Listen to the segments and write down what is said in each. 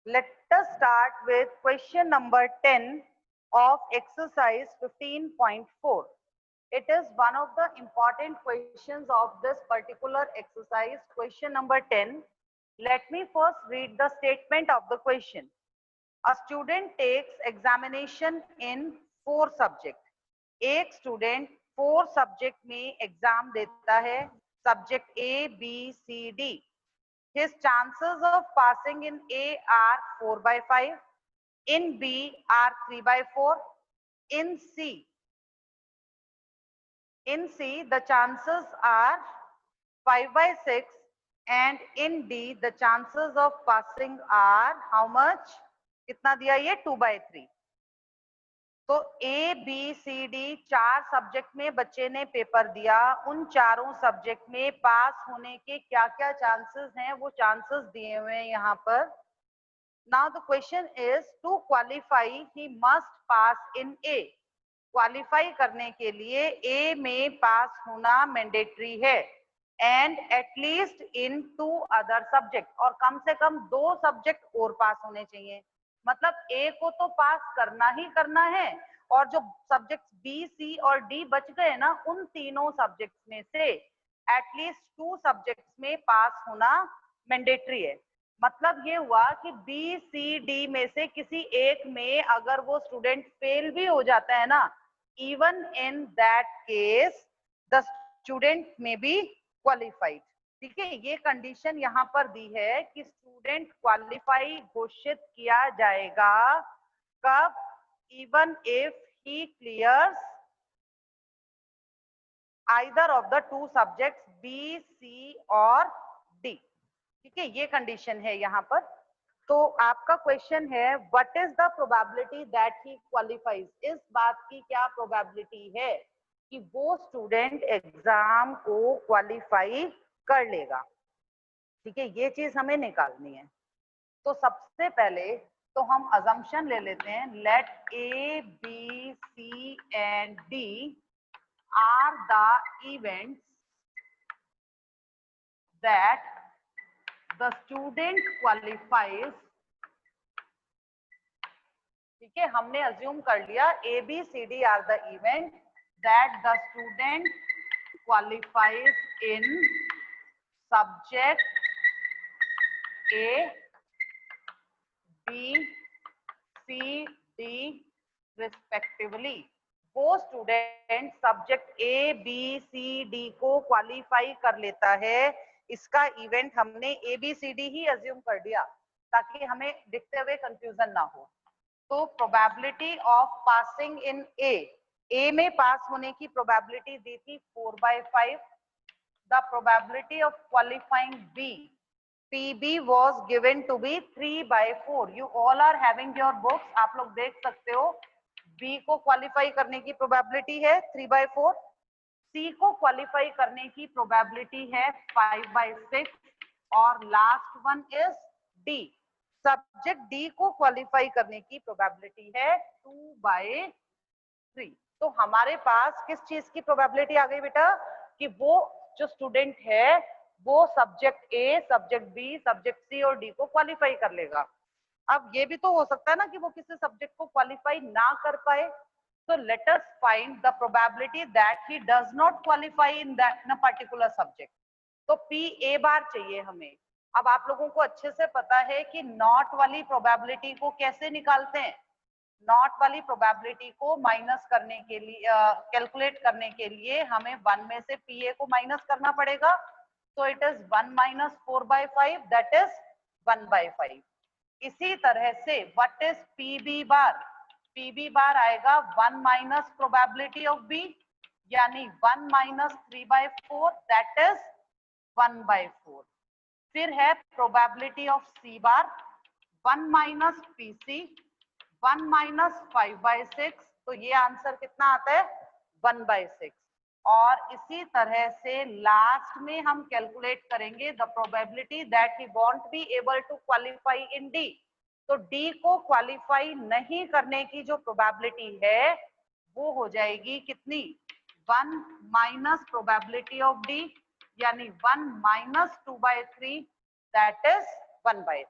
Let us start with question number 10 of exercise 15.4. It is one of the important questions of this particular exercise, question number 10. Let me first read the statement of the question. A student takes examination in 4 subjects. एक student 4 subject में exam देता है, subject A, B, C, D. His chances of passing in A are 4/5, in B are 3/4, in C the chances are 5/6, and in D the chances of passing are how much? कितना दिया ये? 2/3. तो A, B, C, D 4 subject में बच्चे ने paper दिया, उन चारों सब्जेक्ट में पास होने के क्या क्या चांसेस हैं वो चांसेस दिए हुए हैं यहाँ पर. Now the question is to qualify he must pass in A. Qualify करने के लिए A में पास होना मैंडेटरी है and at least in 2 other subject, और कम से कम 2 सब्जेक्ट और पास होने चाहिए. मतलब A को तो पास करना ही करना है, और जो सब्जेक्ट्स B, C और D बच गए ना, उन तीनों सब्जेक्ट्स में से एटलीस्ट 2 सब्जेक्ट्स में पास होना मैंडेटरी है. मतलब ये हुआ कि B, C, D में से किसी एक में अगर वो स्टूडेंट फेल भी हो जाता है ना, even in that case the student में बी क्वालिफाइड. ठीक है, ये कंडीशन यहाँ पर दी है कि स्टूडेंट क्वालिफाई घोषित किया जाएगा कब? Even if he clears either of the 2 subjects B, C और डी. ठीक है, ये कंडीशन है यहाँ पर. तो आपका क्वेश्चन है what is the probability that he qualifies. इस बात की क्या प्रोबेबिलिटी है कि वो स्टूडेंट एग्जाम को क्वालिफाई कर लेगा. ठीक है, ये चीज हमें निकालनी है. तो सबसे पहले तो हम अजम्पशन ले लेते हैं. Let A, B, C and D are the events that the student qualifies. ठीक है, हमने अज्यूम कर लिया A, B, C, D are the event that the student qualifies in subject A, B, C, D respectively. वो student subject A, B, C, D को qualify कर लेता है. इसका इवेंट हमने A, B, C, D he assume कर दिया ताकि हमें दिखते हुए कंफ्यूजन ना हो. तो probability of passing in A में पास होने की प्रोबेबिलिटी दी थी 4/5. The probability of qualifying B, PB was given to be 3/4. You all are having your books. आप लोग देख सकते हो. B को क्वालिफाई करने की प्रोबेबिलिटी है 3/4. C को क्वालिफाई करने की प्रोबेबिलिटी है 5/6. और last one is D. Subject D को क्वालिफाई करने की प्रोबेबिलिटी है 2/3. तो हमारे पास किस चीज की प्रोबेबिलिटी आ गई बेटा कि वो जो स्टूडेंट है वो subject A, subject B, subject C और D को क्वालिफाई कर लेगा. अब ये भी तो हो सकता है ना कि वो किसी सब्जेक्ट को क्वालिफाई ना कर पाए. तो let us find the probability that he does not qualify in that in a particular subject. तो P A बार चाहिए हमें. अब आप लोगों को अच्छे से पता है कि नॉट वाली प्रोबेबिलिटी को कैसे निकालते हैं. नॉट वाली प्रोबेबिलिटी को माइनस करने के लिए कैलकुलेट करने के लिए हमें 1 में से PA को माइनस करना पड़ेगा. तो it is 1 minus 4/5, that is 1/5. इसी तरह से what is PB bar? PB बार आएगा 1 minus प्रोबेबिलिटी ऑफ B, यानी 1 minus 3/4, दैट इज 1/4. फिर है probability of C bar 1 minus PC, 1 minus 5/6. तो ये आंसर कितना आता है? 1/6. और इसी तरह से लास्ट में हम कैलकुलेट करेंगे the probability that he won't be able to qualify in D. तो D को क्वालिफाई नहीं करने की जो प्रोबेबिलिटी है वो हो जाएगी कितनी? 1 minus प्रोबेबिलिटी ऑफ D, यानी 1 minus 2/3, दैट इज 1/3.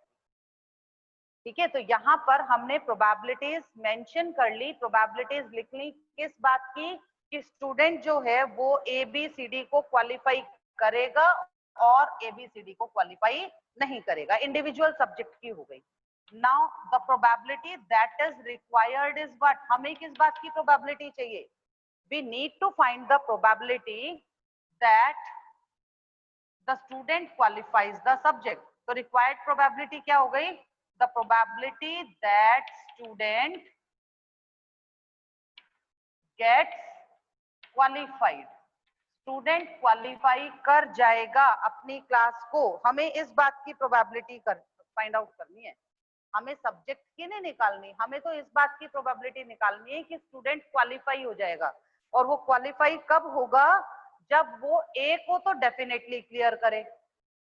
ठीक है, तो यहाँ पर हमने प्रोबेबिलिटीज मेंशन कर ली, प्रोबेबिलिटीज लिख ली किस बात की कि स्टूडेंट जो है वो ABCD को क्वालिफाई करेगा और ABCD को क्वालिफाई नहीं करेगा, इंडिविजुअल सब्जेक्ट की हो गई। Now the probability that is required is what, हमें किस बात की प्रोबेबिलिटी चाहिए? We need to find the probability that the student qualifies the subject. तो रिक्वायर्ड प्रोबेबिलिटी क्या हो गई? The probability that student gets qualified, student qualify कर जाएगा अपनी क्लास को, हमें इस बात की प्रोबेबिलिटी फाइंड आउट करनी है। हमें सब्जेक्ट की नहीं निकालनी, हमें तो इस बात की प्रोबेबिलिटी निकालनी है कि स्टूडेंट क्वालिफाई हो जाएगा। और वो क्वालिफाई कब होगा? जब वो ए को तो डेफिनेटली क्लियर करे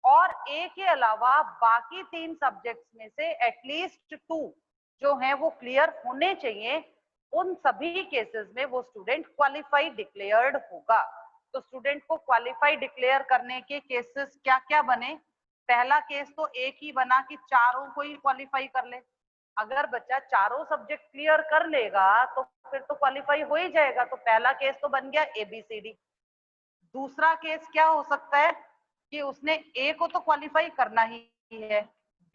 और ए के अलावा बाकी 3 सब्जेक्ट्स में से एटलीस्ट 2 जो हैं वो क्लियर होने चाहिए। उन सभी केसेस में वो स्टूडेंट क्वालिफाई डिक्लेयर्ड होगा। तो स्टूडेंट को क्वालिफाई डिक्लेयर करने के केसेस क्या क्या बने? पहला केस तो एक ही बना कि चारों को ही क्वालिफाई कर ले। अगर बच्चा चारों सब्जेक्ट क्लियर कर लेगा तो फिर तो क्वालिफाई हो ही जाएगा। तो पहला केस तो बन गया ABCD। दूसरा केस क्या हो सकता है कि उसने ए को तो क्वालिफाई करना ही है,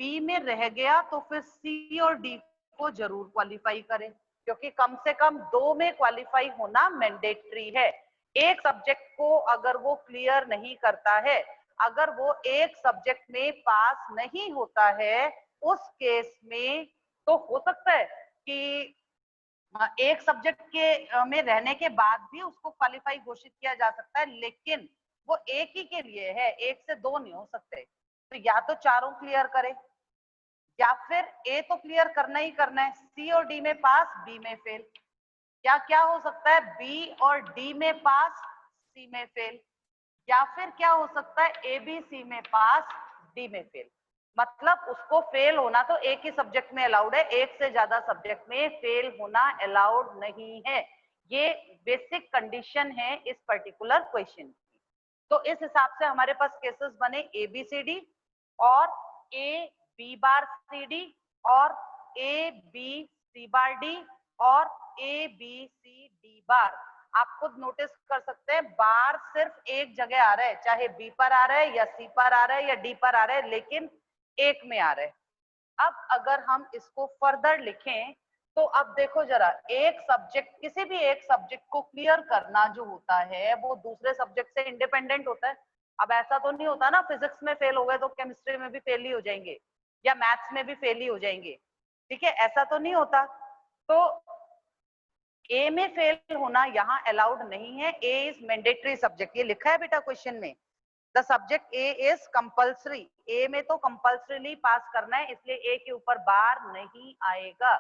बी में रह गया तो फिर सी और डी को जरूर क्वालिफाई करे, क्योंकि कम से कम 2 में क्वालिफाई होना मैंडेटरी है। एक सब्जेक्ट को अगर वो क्लियर नहीं करता है, अगर वो एक सब्जेक्ट में पास नहीं होता है, उस केस में तो हो सकता है कि एक सब्जेक्ट के में रहने के बाद भी उसको क्वालिफाई घोषित किया जा सकता है, लेकिन वो एक ही के लिए है, एक से 2 नहीं हो सकते। तो या तो चारों क्लियर करे या फिर ए तो क्लियर करना ही करना है, सी और डी में पास, बी में फेल। या क्या हो सकता है? बी और डी में पास, सी में फेल। या फिर क्या हो सकता है? ए बी सी में पास, डी में फेल। मतलब उसको फेल होना तो एक ही सब्जेक्ट में अलाउड है, एक से ज्यादा सब्जेक्ट में फेल होना अलाउड नहीं है। ये बेसिक कंडीशन है इस पर्टिकुलर क्वेश्चन की। तो इस हिसाब से हमारे पास केसेस बने ABCD और AB/CD और ABC/D और ABCD। आप खुद नोटिस कर सकते हैं बार सिर्फ एक जगह आ रहा है, चाहे बी पर आ रहा है या सी पर आ रहा है या डी पर आ रहा है, लेकिन एक में आ रहा है। अब अगर हम इसको फर्दर लिखें तो अब देखो जरा, एक सब्जेक्ट, किसी भी एक सब्जेक्ट को क्लियर करना जो होता है वो दूसरे सब्जेक्ट से इंडिपेंडेंट होता है। अब ऐसा तो नहीं होता ना फिजिक्स में फेल हो गए तो केमिस्ट्री में भी फेल ही हो जाएंगे या मैथ्स में भी फेल ही हो जाएंगे, ठीक है, ऐसा तो नहीं होता। तो ए में फेल होना यहाँ अलाउड नहीं है। ए इज मैंडेटरी सब्जेक्ट, ये लिखा है बेटा क्वेश्चन में, the subject A is compulsory. A में तो कंपल्सरीली पास करना है, इसलिए ए के ऊपर बार नहीं आएगा।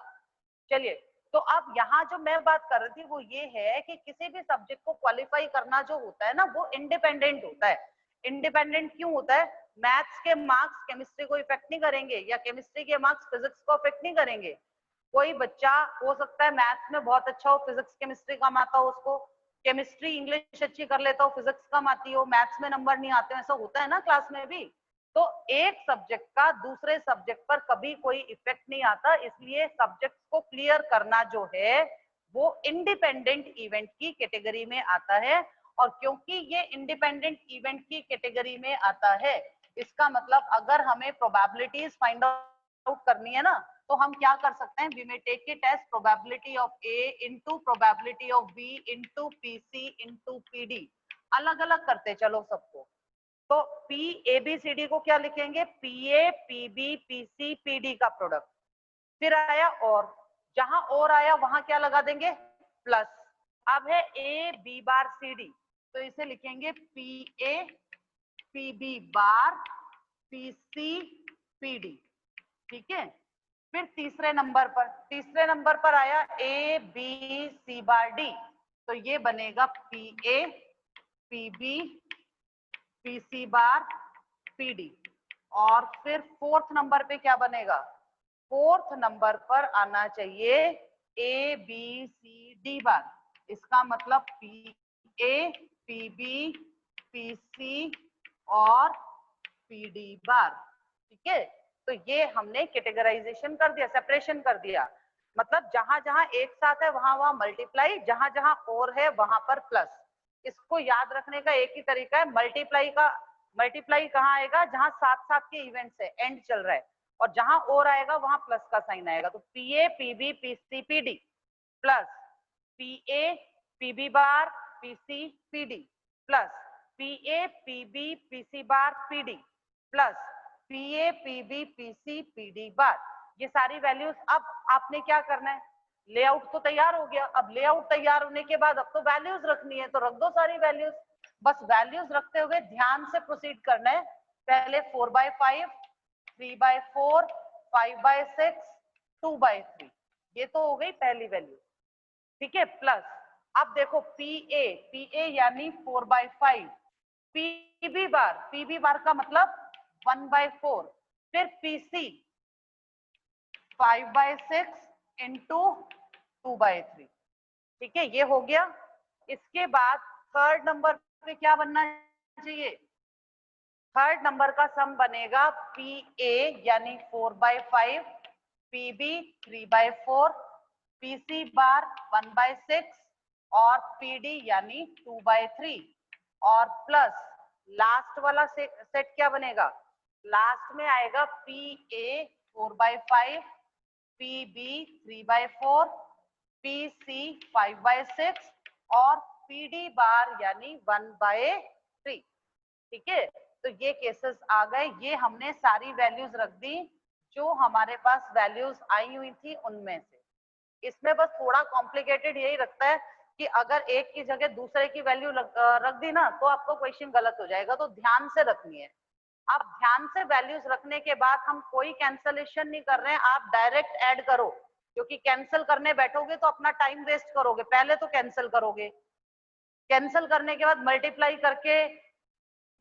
चलिए, तो अब यहाँ जो मैं बात कर रही थी वो ये है कि किसी भी सब्जेक्ट को क्वालिफाई करना जो होता है ना वो इंडिपेंडेंट होता है। इंडिपेंडेंट क्यों होता है? मैथ्स के मार्क्स केमिस्ट्री को इफेक्ट नहीं करेंगे या केमिस्ट्री के मार्क्स फिजिक्स को इफेक्ट नहीं करेंगे। कोई बच्चा हो सकता है मैथ्स में बहुत अच्छा हो, फिजिक्स केमिस्ट्री कम आता हो उसको, केमिस्ट्री इंग्लिश अच्छी कर लेता हो, फिजिक्स कम आती हो, मैथ्स में नंबर नहीं आते, ऐसा होता है ना क्लास में भी। तो एक सब्जेक्ट का दूसरे सब्जेक्ट पर कभी कोई इफेक्ट नहीं आता, इसलिए सब्जेक्ट को क्लियर करना जो है वो इंडिपेंडेंट इवेंट की कैटेगरी में आता है। और क्योंकि ये इंडिपेंडेंट इवेंट की कैटेगरी में आता है, इसका मतलब अगर हमें प्रोबेबिलिटीज फाइंड आउट करनी है ना तो हम क्या कर सकते हैं? We may take it as probability of A into probability of B into PC into PD. अलग अलग करते चलो सबको। तो P A B C D को क्या लिखेंगे? P A P B P C P D का प्रोडक्ट। फिर आया और, जहां और आया वहां क्या लगा देंगे? प्लस। अब है A B bar C D, तो इसे लिखेंगे P A P B bar P C P D, ठीक है। फिर तीसरे नंबर पर आया ए बी सी बार डी, तो ये बनेगा P A P B P C bar P D. और फिर फोर्थ नंबर पे क्या बनेगा? फोर्थ नंबर पर आना चाहिए ए बी सी डी बार। इसका मतलब P A P B P C और पी डी बार, ठीक है। तो ये हमने कैटेगराइजेशन कर दिया, सेपरेशन कर दिया, मतलब जहां जहां एक साथ है वहां वहां मल्टीप्लाई, जहां जहां और है वहां पर प्लस। इसको याद रखने का एक ही तरीका है, मल्टीप्लाई कहाँ आएगा, जहां साथ साथ के इवेंट्स है, एंड चल रहा है, और जहां और आएगा वहां प्लस का साइन आएगा। तो पीए पीबी पीसी पीडी प्लस पीए पीबी बार पीसी पीडी प्लस पीए पीबी पीसी बार पीडी प्लस पीए पीबी पीसी पीडी बार। ये सारी वैल्यूज अब आपने क्या करना है, लेआउट तो तैयार हो गया, अब लेआउट तैयार होने के बाद अब तो वैल्यूज रखनी है, तो रख दो सारी वैल्यूज। बस वैल्यूज रखते हुए ध्यान से प्रोसीड करना है। पहले 4/5, 3/4, 5/6, 2/3, ये तो हो गई पहली वैल्यू, ठीक है। प्लस अब देखो पीए यानी 4/5, पीबी बार का मतलब 1/4, फिर पीसी 5/6 इंटू 2/3, ठीक है, ये हो गया। इसके बाद थर्ड नंबर पे क्या बनना चाहिए, थर्ड नंबर का सम बनेगा पीए यानी 4/5, पीबी 3/4, पीसी बार 1/6 और पीडी यानी 2/3, और प्लस लास्ट वाला सेट क्या बनेगा, लास्ट में आएगा पीए 4/5, पीबी 3/4, पीसी 5/6 और पीडी बार यानी 1/3, ठीक है। तो ये केसेस आ गए, ये हमने सारी वैल्यूज रख दी जो हमारे पास वैल्यूज आई हुई थी उनमें से। इसमें बस थोड़ा कॉम्प्लिकेटेड यही रखता है कि अगर एक की जगह दूसरे की वैल्यू रख दी ना तो आपको क्वेश्चन गलत हो जाएगा, तो ध्यान से रखनी है। आप ध्यान से वैल्यूज रखने के बाद हम कोई कैंसलेशन नहीं कर रहे हैं, आप डायरेक्ट ऐड करो, क्योंकि कैंसिल करने बैठोगे तो अपना टाइम वेस्ट करोगे। पहले तो कैंसिल करोगे, कैंसिल करने के बाद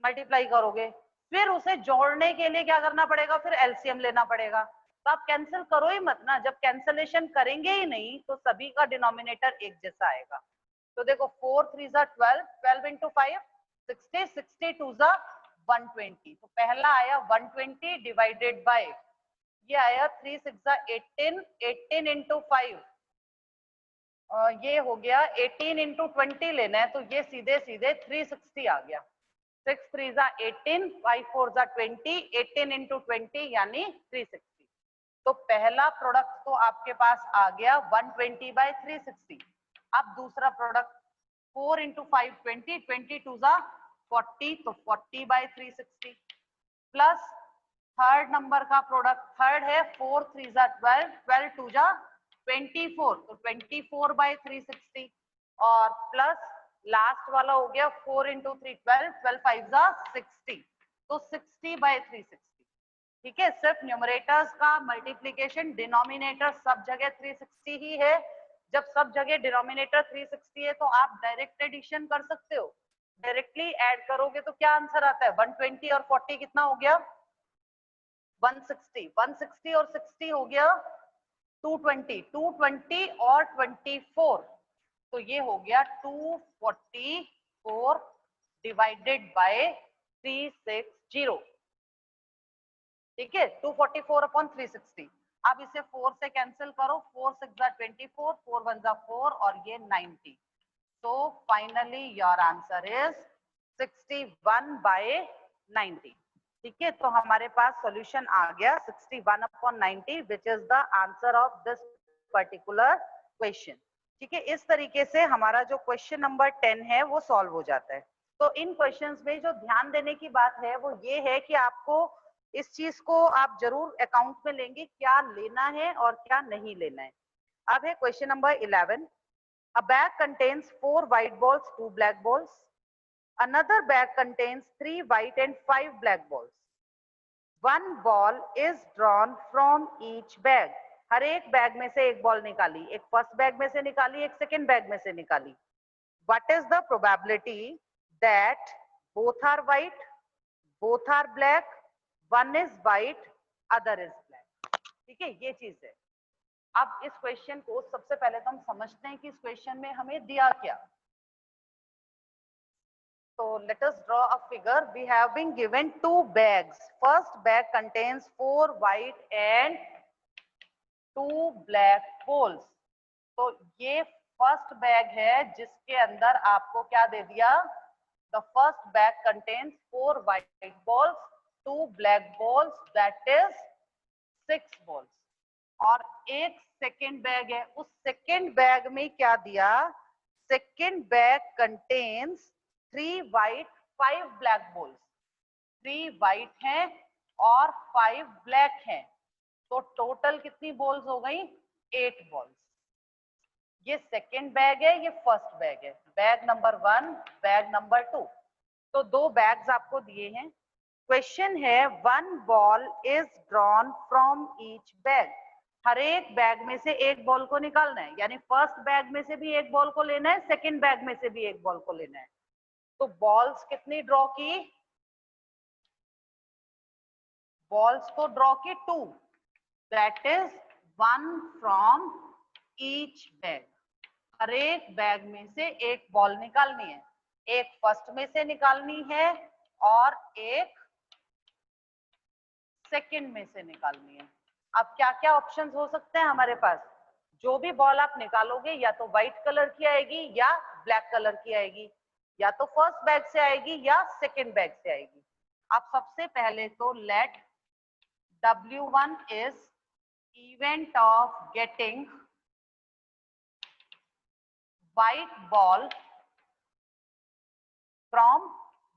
मल्टीप्लाई करोगे, फिर उसे जोड़ने के लिए क्या करना पड़ेगा, फिर एलसीएम लेना पड़ेगा। तो आप कैंसिल करो ही मत ना, जब कैंसलेशन करेंगे ही नहीं तो सभी का डिनोमिनेटर एक जैसा आएगा। तो देखो 4 3 12, 12 इंटू 5 60, 60 2 120, तो पहला आया 120 डिवाइडेड बाय, ये आया 3 6 18, 18 इंटू 5 ये हो गया 18 इंटू 20 लेना है, तो ये सीधे सीधे 360 आ गया। 6 3 18, 5 4 20, 18 इंटू 20 यानी 360। तो पहला प्रोडक्ट तो आपके पास आ गया 120/360। अब दूसरा प्रोडक्ट 4 इंटू 5 20, 20 2 40, तो 40/360 प्लस थर्ड नंबर का प्रोडक्ट, थर्ड है 4 3 12, 12 2 24, तो 24/360 और प्लस लास्ट वाला हो गया 4 इंटू 3 12, 12 5 60, तो 60/360, ठीक है। सिर्फ न्यूमरेटर्स का मल्टीप्लीकेशन, डिनोमिनेटर सब जगह 360 ही है। जब सब जगह डिनोमिनेटर 360 है तो आप डायरेक्ट एडिशन कर सकते हो, डायरेक्टली ऐड करोगे तो क्या आंसर आता है, 120 और 40 कितना हो गया, 160, 160 और 60 हो गया 220, 220 और 24, तो ये हो गया 244 डिवाइडेड बाय 360, ठीक है, 244/360। अब इसे 4 से कैंसिल करो, 4 6 24, 4 1 4 और ये 90, तो फाइनली योर आंसर इज 61/90, ठीक है। तो हमारे पास सॉल्यूशन आ गया 61/90 which is the answer of this particular question, ठीक है। इस तरीके से हमारा जो क्वेश्चन नंबर 10 है वो सॉल्व हो जाता है। तो इन क्वेश्चंस में जो ध्यान देने की बात है वो ये है कि आपको इस चीज को आप जरूर अकाउंट में लेंगे, क्या लेना है और क्या नहीं लेना है। अब है question number 11। A bag contains 4 white balls, 2 black balls. Another bag contains 3 white and 5 black balls. One ball is drawn from each bag. हर एक बैग में से एक बॉल निकाली, एक फर्स्ट बैग में से निकाली, एक सेकेंड बैग में से निकाली। What is the probability that both are white, both are black, one is white, other is black? ठीक है, ये चीज है। अब इस क्वेश्चन को सबसे पहले तो हम समझते हैं कि इस क्वेश्चन में हमें दिया क्या। So let us draw a figure. We have been given two bags. First bag contains 4 white and 2 black balls. तो ये फर्स्ट बैग है जिसके अंदर आपको क्या दे दिया? The first bag contains 4 white balls, 2 black balls, that is 6 balls. और एक सेकेंड बैग है, उस सेकेंड बैग में क्या दिया? Second bag contains 3 white 5 black balls. 3 white हैं और 5 black हैं, तो टोटल कितनी बॉल्स हो गई? 8 बॉल्स. ये सेकेंड बैग है, ये फर्स्ट बैग है. Bag number 1, bag number 2. तो दो बैग्स आपको दिए हैं. क्वेश्चन है 1 ball is drawn from each bag. हर एक बैग में से एक बॉल को निकालना है, यानी फर्स्ट बैग में से भी एक बॉल को लेना है, सेकेंड बैग में से भी एक बॉल को लेना है. तो बॉल्स कितनी ड्रॉ की? बॉल्स को ड्रॉ की 2, that is 1 from each bag. हर एक बैग में से एक बॉल निकालनी है. एक फर्स्ट में से निकालनी है और एक सेकंड में से निकालनी है. अब क्या क्या ऑप्शंस हो सकते हैं हमारे पास? जो भी बॉल आप निकालोगे या तो व्हाइट कलर की आएगी या ब्लैक कलर की आएगी, या तो फर्स्ट बैग से आएगी या सेकंड बैग से आएगी. अब सबसे पहले तो let W1 is event of getting white ball from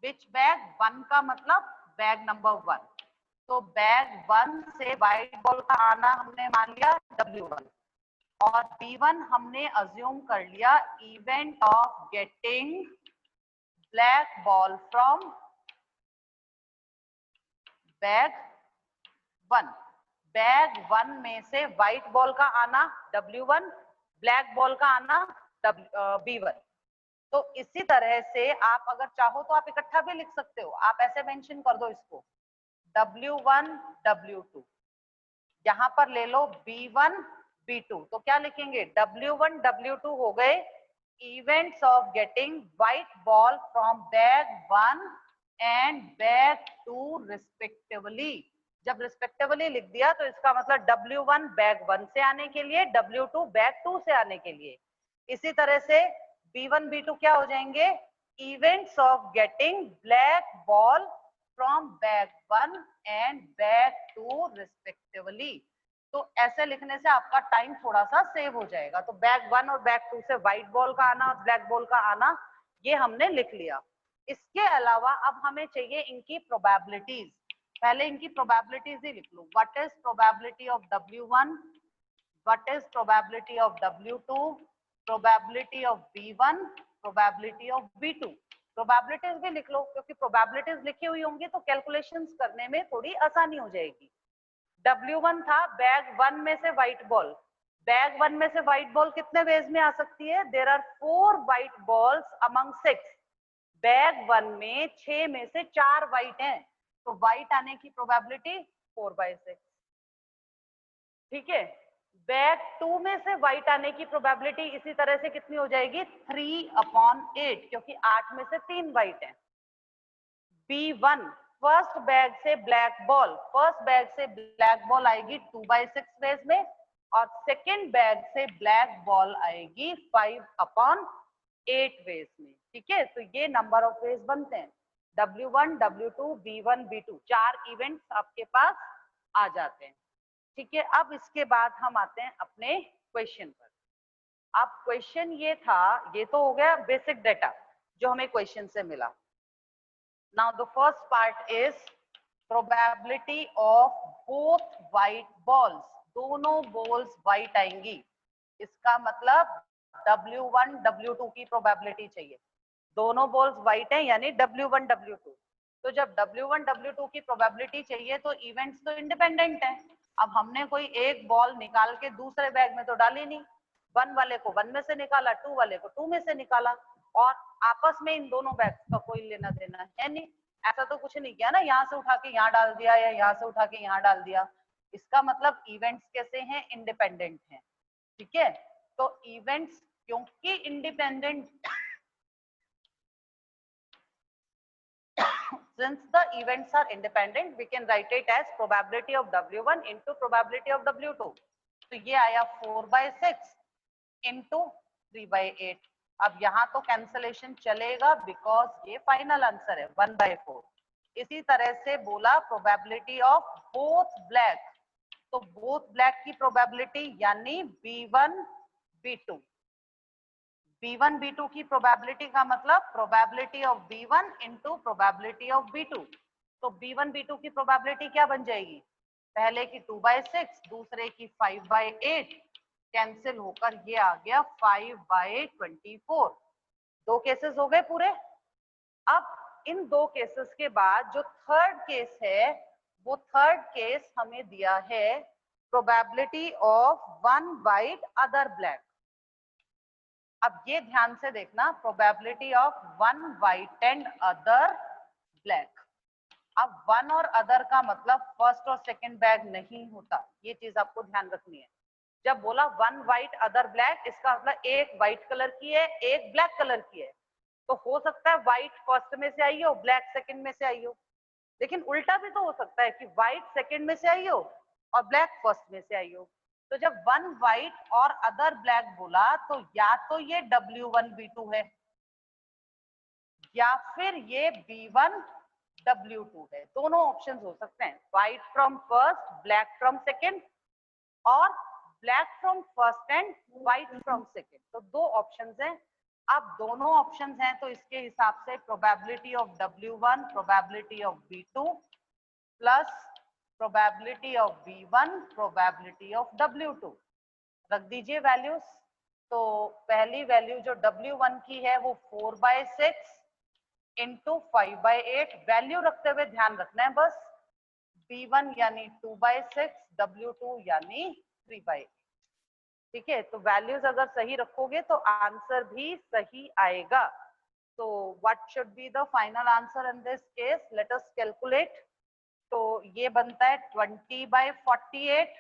which bag? 1 का मतलब बैग नंबर 1. तो बैग 1 से व्हाइट बॉल का आना हमने मान लिया W1, और B1 हमने अज्यूम कर लिया event of getting black ball from bag 1. Bag 1 में से व्हाइट बॉल का आना W1, ब्लैक बॉल का आना B1. तो इसी तरह से आप अगर चाहो तो आप इकट्ठा भी लिख सकते हो. आप ऐसे मेंशन कर दो इसको W1 W2. यहां पर ले लो B1 B2. तो क्या लिखेंगे? W1 W2 हो गए events of getting white ball from bag 1 and bag 2 respectively. जब रिस्पेक्टिवली लिख दिया तो इसका मतलब W1 बैग 1 से आने के लिए, W2 बैग 2 से आने के लिए. इसी तरह से B1 B2 क्या हो जाएंगे? Events of getting black ball from bag 1 and bag 2 respectively. तो ऐसे लिखने से आपका टाइम थोड़ा सा सेव हो जाएगा. तो बैग 1 और बैग 2 से व्हाइट बॉल का आना और ब्लैक बॉल का आना ये हमने लिख लिया. इसके अलावा अब हमें चाहिए इनकी प्रोबेबिलिटीज. पहले इनकी प्रोबेबिलिटीज ही लिख लो. What is probability of W1, what is probability of W2, probability of B1, probability of B2. Probabilities भी लिख लो, क्योंकि प्रोबेबिलिटीज लिखी हुई होंगी तो कैलकुलेशंस करने में थोड़ी आसानी हो जाएगी. W1 था बैग 1 में से व्हाइट बॉल. बैग 1 में से व्हाइट बॉल कितने वेज में आ सकती है? There are 4 white balls among 6. Bag 1 में 6 में से 4 व्हाइट हैं, तो व्हाइट आने की प्रोबेबिलिटी 4/6. ठीक है. बैग 2 में से व्हाइट आने की प्रोबेबिलिटी इसी तरह से कितनी हो जाएगी? 3/8, क्योंकि 8 में से 3 व्हाइट हैं. B1 फर्स्ट बैग से ब्लैक बॉल, फर्स्ट बैग से ब्लैक बॉल आएगी 2/6 वेज में, और सेकेंड बैग से ब्लैक बॉल आएगी 5/8 वेज में. ठीक है. तो ये नंबर ऑफ वेज बनते हैं. W1 W2 B1 B2 4 events आपके पास आ जाते हैं. ठीक है. अब इसके बाद हम आते हैं अपने क्वेश्चन पर. अब क्वेश्चन ये था, ये तो हो गया बेसिक डेटा जो हमें क्वेश्चन से मिला. Now the first part is probability of both white balls. दोनों बॉल्स व्हाइट आएंगी. इसका मतलब W1 W2 की प्रोबेबिलिटी चाहिए. दोनों बॉल्स व्हाइट हैं यानी W1 W2. तो जब W1 W2 की प्रोबेबिलिटी चाहिए तो इवेंट्स तो इंडिपेंडेंट हैं. अब हमने कोई एक बॉल निकाल के दूसरे बैग में तो डाली नहीं. 1 वाले को 1 में से निकाला, 2 वाले को 2 में से निकाला, और आपस में इन दोनों बैग्स का कोई लेना देना है नहीं. ऐसा तो कुछ नहीं किया ना, यहाँ से उठा के यहाँ डाल दिया या यहाँ से उठा के यहाँ डाल दिया. इसका मतलब इवेंट्स कैसे हैं? इंडिपेंडेंट हैं. ठीक है. तो इवेंट्स क्योंकि independent Since the events are independent, we can write it as probability of W1 into probability of W2. तो ये आया 4/6 into 3/8. अब यहाँ तो कैंसलेशन चलेगा बिकॉज ये फाइनल आंसर है 1/4. इसी तरह से बोला प्रोबेबिलिटी ऑफ बोथ ब्लैक, तो बोथ ब्लैक की प्रोबेबिलिटी यानी B1 B2. B1 B2 की प्रोबेबिलिटी का मतलब probability of B1 into probability of B2. तो B1 B2 की प्रोबेबिलिटी क्या बन जाएगी, पहले की 2/6, दूसरे की 5/8, कैंसिल होकर ये आ गया 5/24. दो केसेस हो गए पूरे. अब इन दो केसेस के बाद जो थर्ड केस है, वो थर्ड केस हमें दिया है probability of one white other black. अब ये ध्यान से देखना, probability of one white and other black. अब वन और अदर का मतलब फर्स्ट और सेकंड बैग नहीं होता, ये चीज आपको ध्यान रखनी है. जब बोला वन वाइट अदर ब्लैक, इसका मतलब एक वाइट कलर की है, एक ब्लैक कलर की है. तो हो सकता है वाइट फर्स्ट में से आई हो, ब्लैक सेकंड में से आई हो. लेकिन उल्टा भी तो हो सकता है कि वाइट सेकंड में से आई हो और ब्लैक फर्स्ट में से आई हो. तो जब वन वाइट और अदर ब्लैक बोला तो या तो ये W1 B2 है या फिर ये B1 W2 है. दोनों ऑप्शंस हो सकते हैं, white from first, black from second, और black from first and white from second. तो दो ऑप्शंस हैं. अब दोनों ऑप्शंस हैं तो इसके हिसाब से probability of W1 probability of B2 plus probability of B1 probability of W2. रख दीजिए वैल्यूज. तो पहली वैल्यू जो W1 की है वो 4/6 इंटू 5/8. वैल्यू रखते हुए ध्यान रखना है बस. B1 यानी 2/6, W2 यानी 3/8. ठीक है, तो वैल्यूज अगर सही रखोगे तो आंसर भी सही आएगा. तो what should be the final answer in this case, let us calculate. तो ये बनता है 20/48,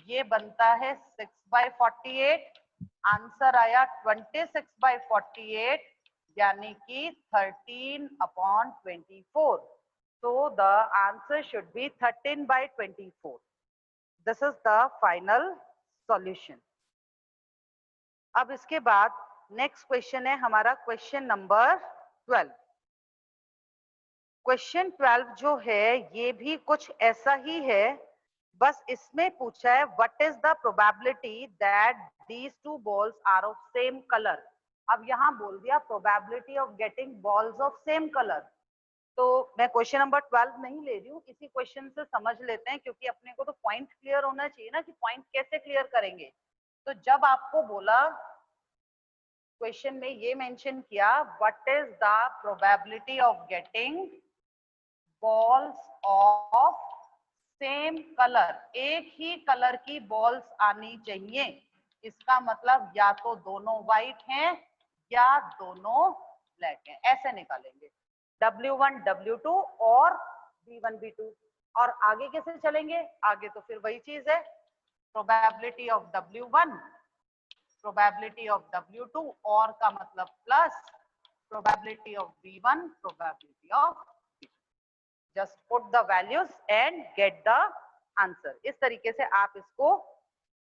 ये बनता है 6/48. आंसर आया 26/48 यानी कि 13/24. So the answer should be 13/24. This is the final solution. अब इसके बाद नेक्स्ट क्वेश्चन है हमारा क्वेश्चन नंबर 12. क्वेश्चन 12 जो है ये भी कुछ ऐसा ही है, बस इसमें पूछा है what is the probability that these two balls are of same colour. अब यहाँ बोल दिया probability of getting balls of same colour. तो मैं क्वेश्चन नंबर 12 नहीं ले रही हूँ, इसी क्वेश्चन से समझ लेते हैं, क्योंकि अपने को तो पॉइंट क्लियर होना चाहिए ना कि पॉइंट कैसे क्लियर करेंगे. तो जब आपको बोला क्वेश्चन में ये मेंशन किया what is the probability of getting balls of same colour, एक ही कलर की बॉल्स आनी चाहिए. इसका मतलब या तो दोनों व्हाइट हैं या दोनों ब्लैक हैं, ऐसे निकालेंगे. W1 W2 और B1 B2. और आगे कैसे चलेंगे, आगे तो फिर वही चीज है, probability of W1 probability of W2 और का मतलब plus probability of B1 probability of. Just put the values and get the answer. इस तरीके से आप इसको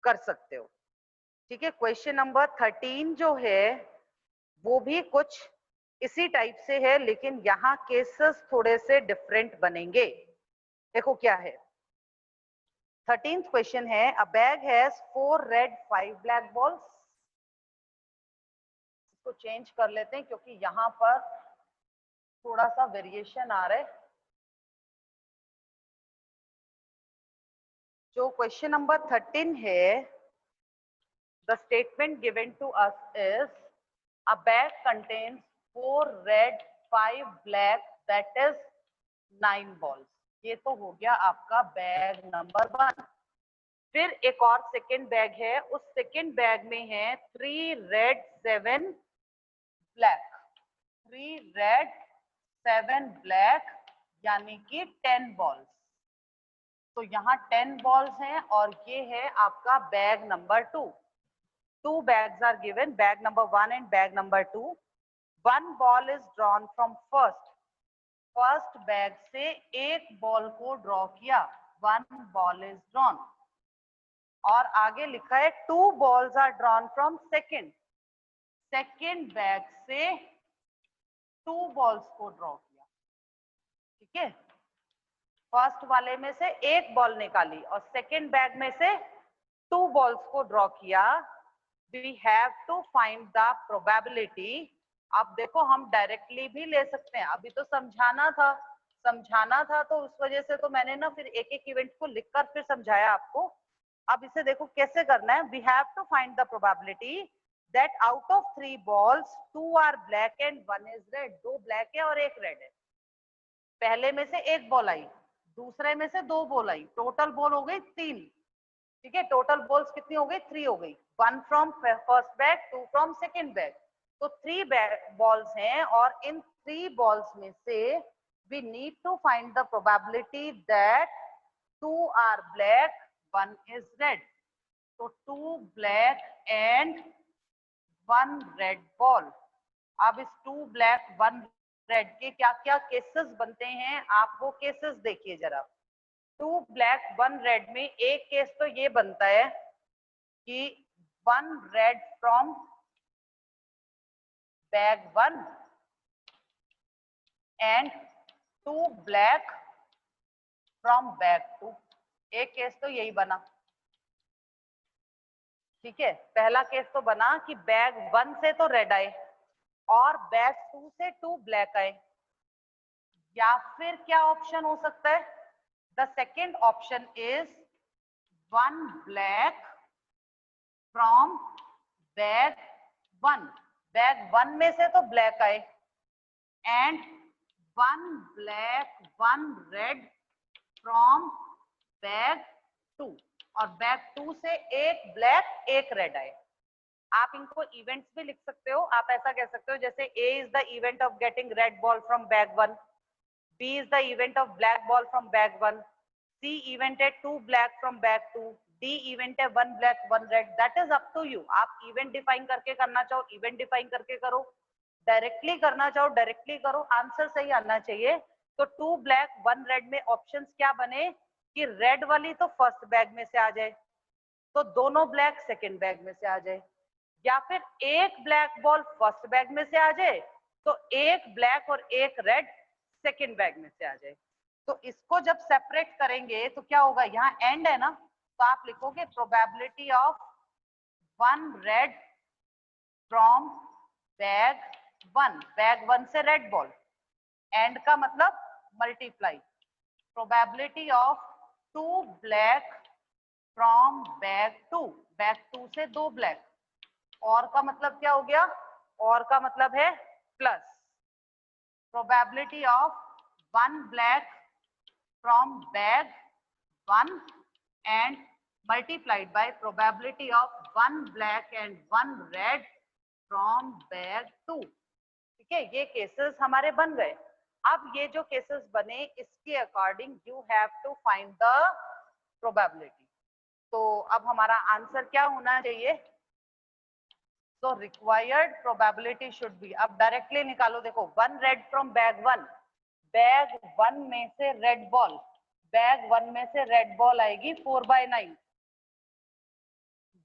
कर सकते हो. ठीक है, क्वेश्चन नंबर 13 जो है वो भी कुछ इसी टाइप से है, लेकिन यहाँ केसेस थोड़े से डिफरेंट बनेंगे. देखो क्या है. 13th क्वेश्चन है अ bag has 4 red 5 black balls. इसको चेंज कर लेते हैं क्योंकि यहाँ पर थोड़ा सा वेरिएशन आ रहा है. जो क्वेश्चन नंबर 13 है, the statement given to us is a bag contains 4 red 5 black that is 9 balls. ये तो हो गया आपका बैग नंबर 1. फिर एक और सेकंड बैग है, उस सेकंड बैग में है 3 रेड 7 ब्लैक. 3 रेड 7 ब्लैक यानी कि 10 बॉल्स. तो यहाँ 10 बॉल्स हैं और ये है आपका bag number 2. 2 bags are given, bag number 1 and bag number 2. 1 ball is drawn from first. First bag से एक बॉल को ड्रॉ किया, 1 बॉल इज ड्रॉन। और आगे लिखा है 2 balls are drawn from second bag से 2 बॉल्स को ड्रॉ किया। ठीक है, फर्स्ट वाले में से एक बॉल निकाली और सेकेंड बैग में से 2 बॉल्स को ड्रॉ किया। We have to find the probability. अब देखो हम डायरेक्टली भी ले सकते हैं, अभी तो समझाना था तो उस वजह से तो मैंने ना फिर एक एक इवेंट को लिखकर फिर समझाया आपको। अब इसे देखो कैसे करना है। We have to find the probability that out of 3 balls 2 are black and 1 is red. 2 black है और एक रेड है। पहले में से एक बॉल आई, दूसरे में से 2 बॉल आई, टोटल बॉल हो गई 3। ठीक है, टोटल बॉल्स कितनी हो गई? 3 हो गई। 1 from first bag, 2 from second bag, तो 3 बॉल्स हैं। और इन 3 बॉल्स में से we need to find the probability that 2 are black, 1 is red. So 2 black and 1 red ball. अब इस 2 black 1 red के क्या क्या केसेस बनते हैं, आप वो केसेस देखिए जरा। 2 ब्लैक 1 रेड में एक केस तो ये बनता है कि 1 red from bag 1 and 2 black from bag 2। एक केस तो यही बना। ठीक है, पहला केस तो बना कि बैग 1 से तो रेड आए और बैग 2 से 2 ब्लैक आए। या फिर क्या ऑप्शन हो सकता है? The second option is 1 black from bag 1। Bag 1 में से तो ब्लैक आए and 1 black 1 red from bag 2। और बैग 2 से एक ब्लैक एक रेड आए। आप इनको इवेंट्स भी लिख सकते हो। आप ऐसा कह सकते हो जैसे A is the event of getting red ball from bag 1, B is the event of black ball from bag 1, C event है 2 black from bag 2, D event है 1 black 1 red. That is up to you. आप event define करके करना चाहो event define करके करो, directly करना चाहो डायरेक्टली करो, आंसर सही आना चाहिए। तो 2 black 1 red में ऑप्शंस क्या बने कि रेड वाली तो फर्स्ट बैग में से आ जाए, तो दोनों ब्लैक सेकेंड बैग में से आ जाए, या फिर एक ब्लैक बॉल फर्स्ट बैग में से आ जाए तो एक ब्लैक और एक रेड सेकेंड बैग में से आ जाए। तो इसको जब सेपरेट करेंगे तो क्या होगा, यहाँ एंड है ना, तो आप लिखोगे probability of 1 red from bag 1। Bag 1 से रेड बॉल, एंड का मतलब multiply, probability of 2 black from bag 2। Bag 2 से 2 ब्लैक, और का मतलब क्या हो गया, और का मतलब है plus probability of 1 black from bag 1 and multiplied by probability of 1 black and 1 red from bag 2। ठीक है, ये केसेस हमारे बन गए। अब ये जो केसेस बने इसके according you have to find the probability. तो अब हमारा आंसर क्या होना चाहिए? So required probability should be, अब डायरेक्टली निकालो। देखो 1 रेड फ्रॉम बैग 1, बैग 1 में से रेड बॉल, बैग 1 में से रेड बॉल आएगी 4/9।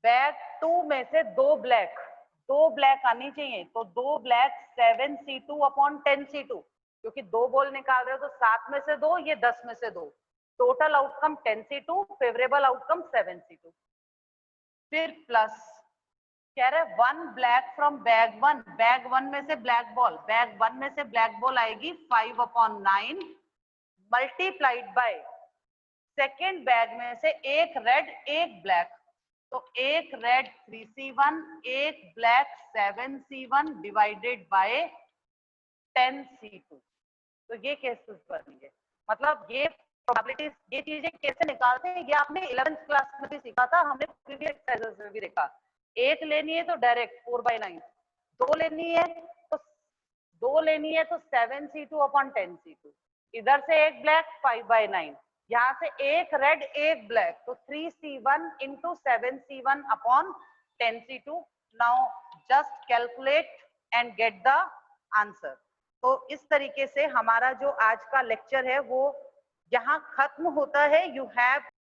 बैग 2 में से 2 ब्लैक आनी चाहिए, तो 2 ब्लैक 7c2 अपॉन 10c2, क्योंकि 2 बॉल निकाल रहे हो तो 7 में से 2, ये 10 में से 2, total outcome 10c2, favourable outcome 7c2। फिर प्लस कह रहे 1 ब्लैक फ्रॉम बैग 1, बैग 1 में से ब्लैक बॉल, बैग 1 में से ब्लैक बॉल आएगी 5/9 मल्टीप्लाइड बाय सेकेंड बैग में से एक रेड एक ब्लैक, तो एक रेड 3c1 एक black 7c1 divided by 10c2। तो ये केसेस बनेंगे। मतलब ये प्रोबेबिलिटीज, ये चीजें कैसे निकालते हैं ये आपने 11th क्लास में भी सीखा था, हमने प्रीवियस एक्सरसाइजेस में भी देखा। एक लेनी है तो डायरेक्ट 4/9, दो लेनी है तो 7c2 अपॉन 10c2, इधर से एक ब्लैक 5/9, यहाँ से एक रेड एक ब्लैक, तो 3c1 into 7c1 upon 10c2। Now just calculate and get the answer. तो इस तरीके से हमारा जो आज का लेक्चर है वो यहाँ खत्म होता है। You have